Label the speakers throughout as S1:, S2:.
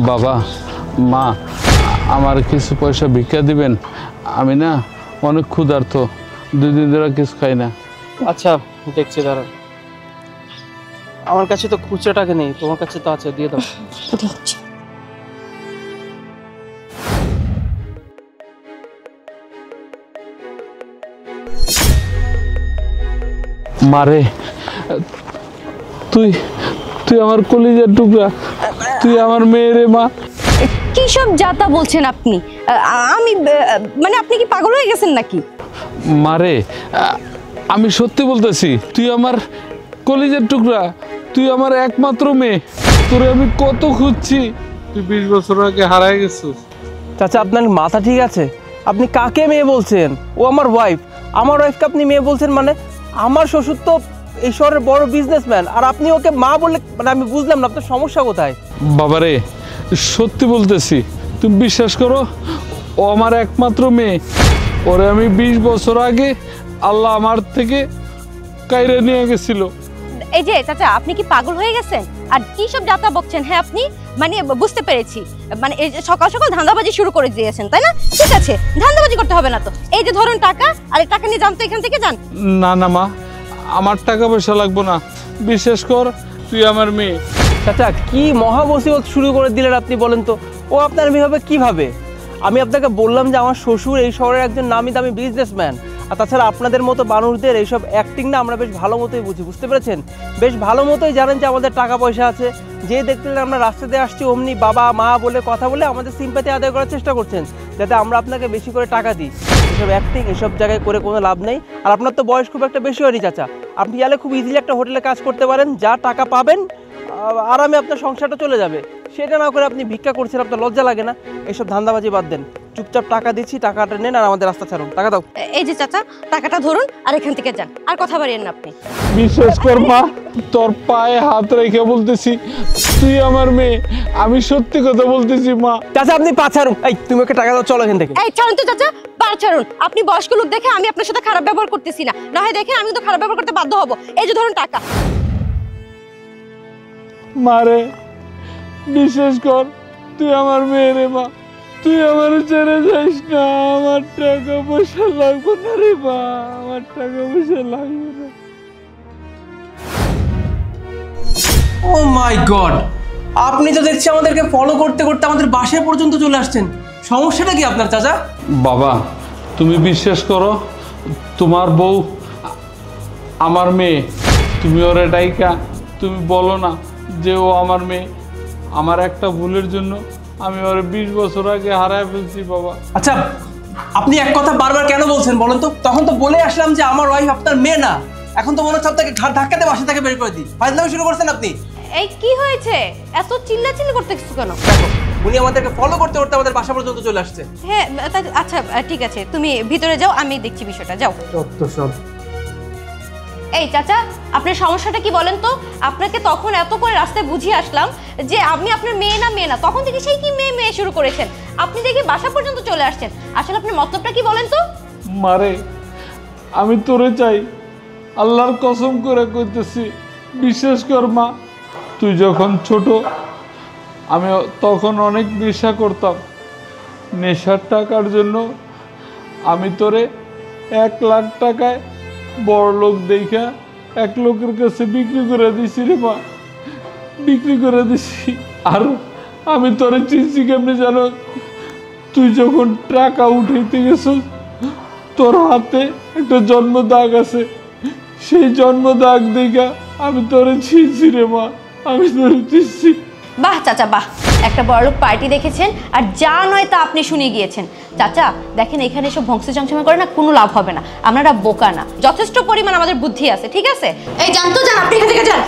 S1: বাবা মা আমার কিছু পয়সা ভিক্ষা দিবেন, আমি না অনেক ক্ষুধার্ত, 2 দিন ধরে কিছু খাই না।
S2: আচ্ছা দেখছি, দাঁড়ান। আমার কাছে তো খুচরা টাকা নেই, তোমার কাছে তো আছে, দিয়ে দাও।
S1: মারে তুই তুই আমার কলিজার টুকরা, তুই আমার মেয়েরে মা।
S3: কি সব যাতা বলছেন আপনি? আমি মানে আপনি কি পাগল হয়ে গেছেন নাকি?
S1: মারে আমি সত্যি বলতেছি, তুই আমার কলিজার টুকরা, তুই আমার একমাত্র মেয়ে, তোরে আমি কত খুঁজছি, তুই 20 বছর আগে হারায় গেছিস।
S2: চাচা আপনার মাথা ঠিক আছে? আপনি কাকে মেয়ে বলছেন? ও আমার ওয়াইফ। আমার ওয়াইফকে আপনি মেয়ে বলছেন মানে? আমার শ্বশুর তো এই শহরের বড় বিজনেসম্যান, আর আপনি ওকে মা বললে মানে আমি বুঝলাম না আপনার সমস্যা কোথায়।
S1: বাবারে সত্যি বলতেছি, তুমি বিশ্বাস করো, ও আমার একমাত্র মেয়ে, ওরে আমি 20 বছর আগে আল্লাহ আমার থেকে কাইরে নিয়ে গেছিল।
S3: এই যে চাচা, আপনি কি পাগল হয়ে গেছেন? আর কি সব যাতা বকছেন? হ্যাঁ আপনি মানে বুঝতে পেরেছি, মানে এই যে সকাল সকাল ধান্দাবাজি শুরু করে দিয়েছেন, তাই না? ঠিক আছে, ধান্দাবাজি করতে হবে না তো। এই যে ধরুন টাকা, আর এই টাকা নিয়ে যান তো এখান থেকে, যান।
S1: না না মা, আমার টাকা পয়সা লাগবো না, বিশ্বাস কর, তুই আমার মেয়ে।
S2: চাচা কি মহা মুসিবত শুরু করে দিলেন আপনি, বলেন তো? ও আপনার মেয়ে হবে কিভাবে? আমি আপনাকে বললাম যে আমার শ্বশুর এই শহরের একজন নামি দামি বিজনেসম্যান, আর তাছাড়া আপনাদের মতো মানুষদের এইসব অ্যাক্টিং না আমরা বেশ ভালো মতোই বুঝি, বুঝতে পেরেছেন? বেশ ভালো মতোই জানেন যে আমাদের টাকা পয়সা আছে, যে দেখতে আমরা রাস্তা দিয়ে আসছি অমনি বাবা মা বলে কথা বলে আমাদের সিম্পাথি আদায় করার চেষ্টা করছেন, যাতে আমরা আপনাকে বেশি করে টাকা দিই। এসব অ্যাক্টিং এসব জায়গায় করে কোনো লাভ নেই। আর আপনার তো বয়স খুব একটা বেশি হয়নি চাচা, আপনি গেলে খুব ইজিলি একটা হোটেলে কাজ করতে পারেন, যা টাকা পাবেন আরামে আপনার সংসারটা চলে যাবে। সেটা না করে আপনি ভিক্ষা করছেন, আপনার লজ্জা লাগে না? এইসব ধান্দাবাজি বাদ দেন, চুপচাপ টাকা দিচ্ছি, টাকাটা নেন আর আমাদের রাস্তা ছাড়ুন। টাকা দাও।
S3: এই যে চাচা, টাকাটা ধরুন আর এখান থেকে যান, আর কথা বাড়িয়েন না আপনি।
S1: বিশ্বাস কর মা, তোর পায়ে হাত রেখে বলতেছি, তুই আমার মেয়ে, আমি সত্যি কথা বলতেছি মা।
S2: চাচা আপনি পা ছাড়ুন। এই তুমি ওকে টাকা দাও, চলো এখান থেকে।
S3: এই ছাড়ুন তো চাচা, পা ছাড়ুন। আপনি বয়স্ক লোক দেখে আমি আপনার সাথে খারাপ ব্যবহার করতেছি না, না হয় দেখে আমি তো খারাপ ব্যবহার করতে বাধ্য হব। এই যে ধরুন টাকা।
S1: মারে বিশ্বাস কর, তুই আমার মেয়ে রে মা, তুই আমার ছেড়ে যাস না, আমার টাকা পয়সা লাগবে না রে মা, আমার টাকা পয়সা লাগবে না।
S2: ও মাই গড, আপনি তো দেখছি আমাদেরকে ফলো করতে করতে আমাদের বাসায় পর্যন্ত চলে আসছেন। সমস্যাটা কি আপনার চাচা?
S1: বাবা তুমি বিশ্বাস করো, তোমার বউ আমার মেয়ে, তুমি ওর ডাইকা তুমি বলো না যে ও আমার মেয়ে। আমার একটা ভুলের জন্য আমি ওর 20 বছর আগে হারায় ফেলছি বাবা।
S2: আচ্ছা আপনি এক কথা বারবার কেন বলছেন বলেন তো? তখন তো বলে আসলাম যে আমার ওয়াইফ আপনার মেয়ে না, এখন তো মনে হচ্ছে আপনাকে ধাক্কাতে বাসা থেকে বের করে দিই। ফাইজলামি শুরু করছেন আপনি।
S3: এই কি হয়েছে? এত চিল্লাচিল্লি করতেছিস কেন?
S2: দেখো উনি আমাদেরকে ফলো করতে করতে আমাদের বাসা পর্যন্ত চলে আসছে।
S3: হ্যাঁ আচ্ছা ঠিক আছে, তুমি ভিতরে যাও, আমি দেখছি বিষয়টা, যাও।
S2: সব
S3: এই চাচা, আপনার সমস্যাটা কি বলেন তো? আপনাকে তখন এত করে রাস্তায় বুঝিয়ে আসলাম যে আমি আপনার মেয়ে না, তখন থেকে সেই কি মেয়ে শুরু করেছেন। আপনি দেখি বাসা পর্যন্ত চলে আসছেন, আসলে আপনার মতলবটা কি বলেন তো?
S1: মারে আমি তোরে চাই, আল্লাহর কসম করে কইতেছি, বিশ্বাস কর মা, তুই যখন ছোট আমি তখন অনেক নেশা করতাম, নেশার টাকার জন্য আমি তোরে 1 লাখ টাকায় বড় লোক দেখা 1 লোকের কাছে বিক্রি করে দিছি রে মা, বিক্রি করে দিছি। আর আমি তোরে চিনছি কেমনি জানো? তুই যখন টাকা উঠাইতে গেছিস তোর হাতে একটা জন্ম দাগ আছে, সেই জন্ম দাগ দেখা আমি তোরে চিনছি রে মা, আমি তোরে চিনছি।
S3: বাহ চাচা বাহ, একটা বড়লোক পার্টি দেখেছেন আর যা নয় তা আপনি শুনে গিয়েছেন। চাচা দেখেন, এখানে সব ভংস জংসমা করে না কোনো লাভ হবে না, আমরা বোকা না, যথেষ্ট পরিমাণ আমাদের বুদ্ধি আছে, ঠিক আছে? এই যান তো, যান আপনি এখান থেকে যান।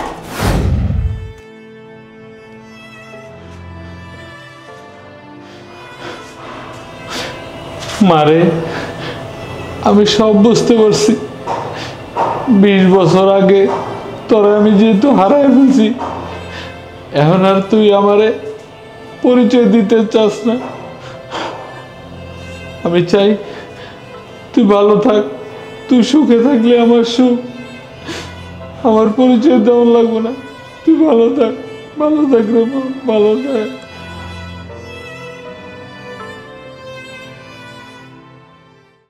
S1: মারে আমি সব বুঝতে পারছি, 20 বছর আগে তোরা আমি যেহেতু হারাই ফেলছি, এখন আর তুই আমারে পরিচয় দিতে চাস না। আমি চাই তুই ভালো থাক, তুই সুখে থাকলে আমার সুখ, আমার পরিচয় দেওয়া লাগবে না, তুই ভালো থাক রে, ভালো থাক।